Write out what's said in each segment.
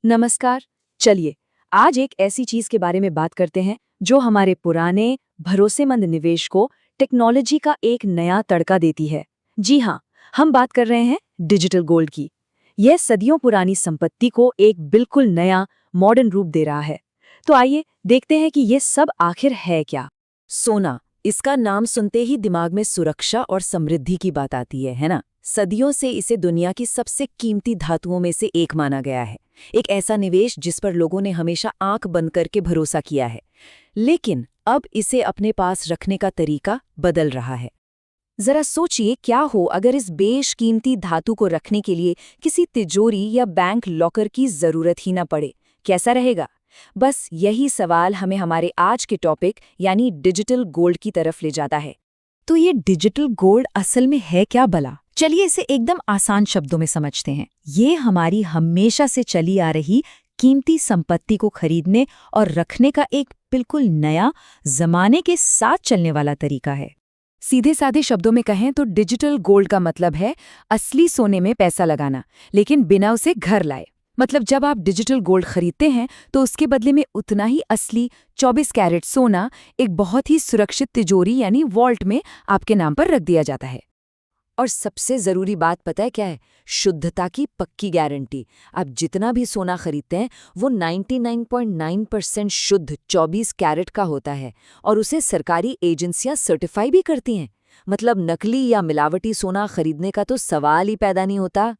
नमस्कार। चलिए आज एक ऐसी चीज के बारे में बात करते हैं जो हमारे पुराने भरोसेमंद निवेश को टेक्नोलॉजी का एक नया तड़का देती है। जी हाँ, हम बात कर रहे हैं डिजिटल गोल्ड की। यह सदियों पुरानी संपत्ति को एक बिल्कुल नया मॉडर्न रूप दे रहा है। तो आइए देखते हैं कि यह सब आखिर है क्या। सोना, इसका नाम सुनते ही दिमाग में सुरक्षा और समृद्धि की बात आती है ना? सदियों से इसे दुनिया की सबसे कीमती धातुओं में से एक माना गया है। एक ऐसा निवेश जिस पर लोगों ने हमेशा आंख बंद करके भरोसा किया है। लेकिन अब इसे अपने पास रखने का तरीका बदल रहा है। जरा सोचिए, क्या हो अगर इस बेशकीमती धातु को रखने के लिए किसी तिजोरी या बैंक लॉकर की जरूरत ही न पड़े। कैसा रहेगा? बस यही सवाल हमें हमारे आज के टॉपिक यानी डिजिटल गोल्ड की तरफ ले जाता है। तो ये डिजिटल गोल्ड असल में है क्या भला? चलिए इसे एकदम आसान शब्दों में समझते हैं। ये हमारी हमेशा से चली आ रही कीमती संपत्ति को खरीदने और रखने का एक बिल्कुल नया, जमाने के साथ चलने वाला तरीका है। सीधे साधे शब्दों में कहें तो डिजिटल गोल्ड का मतलब है असली सोने में पैसा लगाना, लेकिन बिना उसे घर लाए। मतलब जब आप डिजिटल गोल्ड खरीदते हैं तो उसके बदले में उतना ही असली 24 कैरेट सोना एक बहुत ही सुरक्षित तिजोरी यानी वॉल्ट में आपके नाम पर रख दिया जाता है। और सबसे ज़रूरी बात पता है क्या है? शुद्धता की पक्की गारंटी। आप जितना भी सोना खरीदते हैं वो 99.9% शुद्ध 24 कैरेट का होता है और उसे सरकारी एजेंसियां सर्टिफाई भी करती हैं। मतलब नकली या मिलावटी सोना खरीदने का तो सवाल ही पैदा नहीं होता।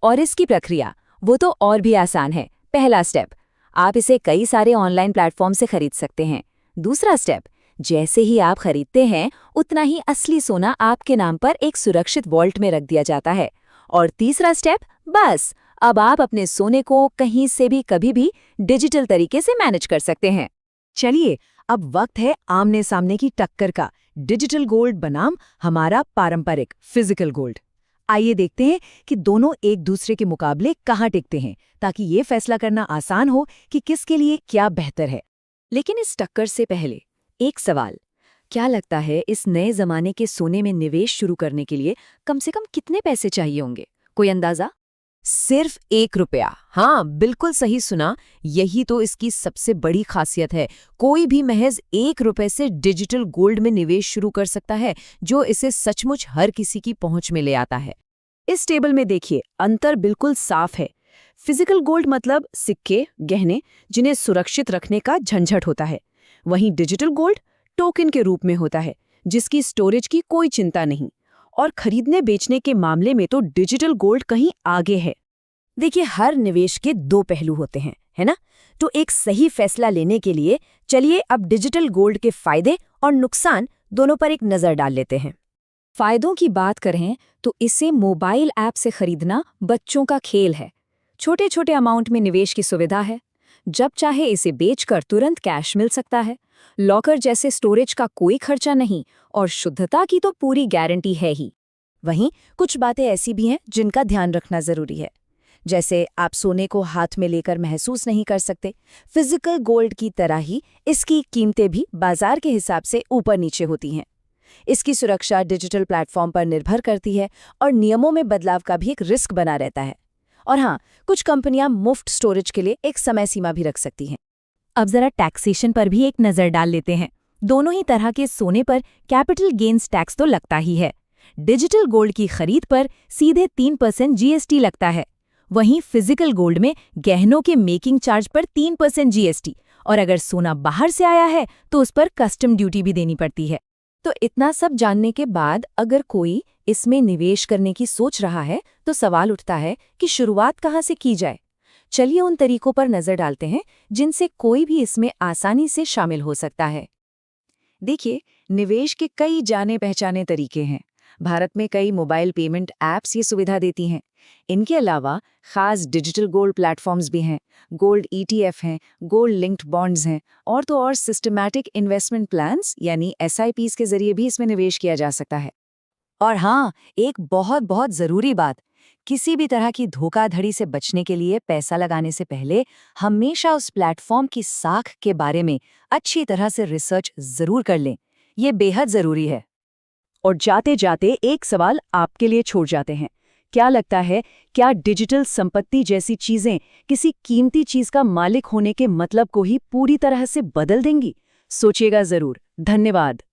और इसकी प्रक्रिया वो तो और भी आसान है। पहला स्टेप, आप इसे कई सारे ऑनलाइन प्लेटफॉर्म से खरीद सकते हैं। दूसरा स्टेप, जैसे ही आप खरीदते हैं उतना ही असली सोना आपके नाम पर एक सुरक्षित वॉल्ट में रख दिया जाता है। और तीसरा स्टेप, बस अब आप अपने सोने को कहीं से भी कभी भी डिजिटल तरीके से मैनेज कर सकते हैं। चलिए अब वक्त है आमने सामने की टक्कर का। डिजिटल गोल्ड बनाम हमारा पारंपरिक फिजिकल गोल्ड। आइए देखते हैं कि दोनों एक दूसरे के मुकाबले कहाँ टिकते हैं, ताकि ये फैसला करना आसान हो कि किसके लिए क्या बेहतर है। लेकिन इस टक्कर से पहले एक सवाल, क्या लगता है इस नए जमाने के सोने में निवेश शुरू करने के लिए कम से कम कितने पैसे चाहिए होंगे? कोई अंदाजा? सिर्फ ₹1। हाँ, बिल्कुल सही सुना। यही तो इसकी सबसे बड़ी खासियत है। कोई भी महज ₹1 से डिजिटल गोल्ड में निवेश शुरू कर सकता है, जो इसे सचमुच हर किसी की पहुंच में ले आता है। इस टेबल में देखिए, अंतर बिल्कुल साफ है। फिजिकल गोल्ड मतलब सिक्के, गहने, जिन्हें सुरक्षित रखने का झंझट होता है। वहीं डिजिटल गोल्ड टोकन के रूप में होता है, जिसकी स्टोरेज की कोई चिंता नहीं। और खरीदने बेचने के मामले में तो डिजिटल गोल्ड कहीं आगे है। देखिए, हर निवेश के दो पहलू होते हैं, है ना? तो एक सही फैसला लेने के लिए चलिए अब डिजिटल गोल्ड के फायदे और नुकसान दोनों पर एक नजर डाल लेते हैं। फायदों की बात करें तो इसे मोबाइल ऐप से खरीदना बच्चों का खेल है। छोटे छोटे अमाउंट में निवेश की सुविधा है। जब चाहे इसे बेचकर तुरंत कैश मिल सकता है। लॉकर जैसे स्टोरेज का कोई खर्चा नहीं और शुद्धता की तो पूरी गारंटी है ही। वहीं कुछ बातें ऐसी भी हैं जिनका ध्यान रखना जरूरी है। जैसे आप सोने को हाथ में लेकर महसूस नहीं कर सकते। फिजिकल गोल्ड की तरह ही इसकी कीमतें भी बाजार के हिसाब से ऊपर नीचे होती हैं। इसकी सुरक्षा डिजिटल प्लेटफॉर्म पर निर्भर करती है और नियमों में बदलाव का भी एक रिस्क बना रहता है। और हाँ, कुछ कंपनियां मुफ्त स्टोरेज के लिए एक समय सीमा भी रख सकती हैं। अब जरा टैक्सेशन पर भी एक नजर डाल लेते हैं। दोनों ही तरह के सोने पर कैपिटल गेन्स टैक्स तो लगता ही है। डिजिटल गोल्ड की खरीद पर सीधे 3% जीएसटी लगता है। वहीं फिजिकल गोल्ड में गहनों के मेकिंग चार्ज पर 3% जीएसटी, और अगर सोना बाहर से आया है तो उस पर कस्टम ड्यूटी भी देनी पड़ती है। तो इतना सब जानने के बाद अगर कोई इसमें निवेश करने की सोच रहा है तो सवाल उठता है कि शुरुआत कहाँ से की जाए। चलिए उन तरीकों पर नजर डालते हैं जिनसे कोई भी इसमें आसानी से शामिल हो सकता है। देखिए, निवेश के कई जाने पहचाने तरीके हैं। भारत में कई मोबाइल पेमेंट ऐप्स ये सुविधा देती हैं। इनके अलावा खास डिजिटल गोल्ड प्लेटफॉर्म्स भी हैं। गोल्ड ईटीएफ हैं, गोल्ड लिंक्ड बॉन्ड्स हैं और तो और सिस्टमैटिक इन्वेस्टमेंट प्लान्स यानी एसआईपीज के जरिए भी इसमें निवेश किया जा सकता है। और हाँ, एक बहुत बहुत ज़रूरी बात, किसी भी तरह की धोखाधड़ी से बचने के लिए पैसा लगाने से पहले हमेशा उस प्लेटफॉर्म की साख के बारे में अच्छी तरह से रिसर्च ज़रूर कर लें। ये बेहद ज़रूरी है। और जाते जाते एक सवाल आपके लिए छोड़ जाते हैं। क्या लगता है, क्या डिजिटल संपत्ति जैसी चीजें किसी कीमती चीज का मालिक होने के मतलब को ही पूरी तरह से बदल देंगी? सोचिएगा जरूर। धन्यवाद।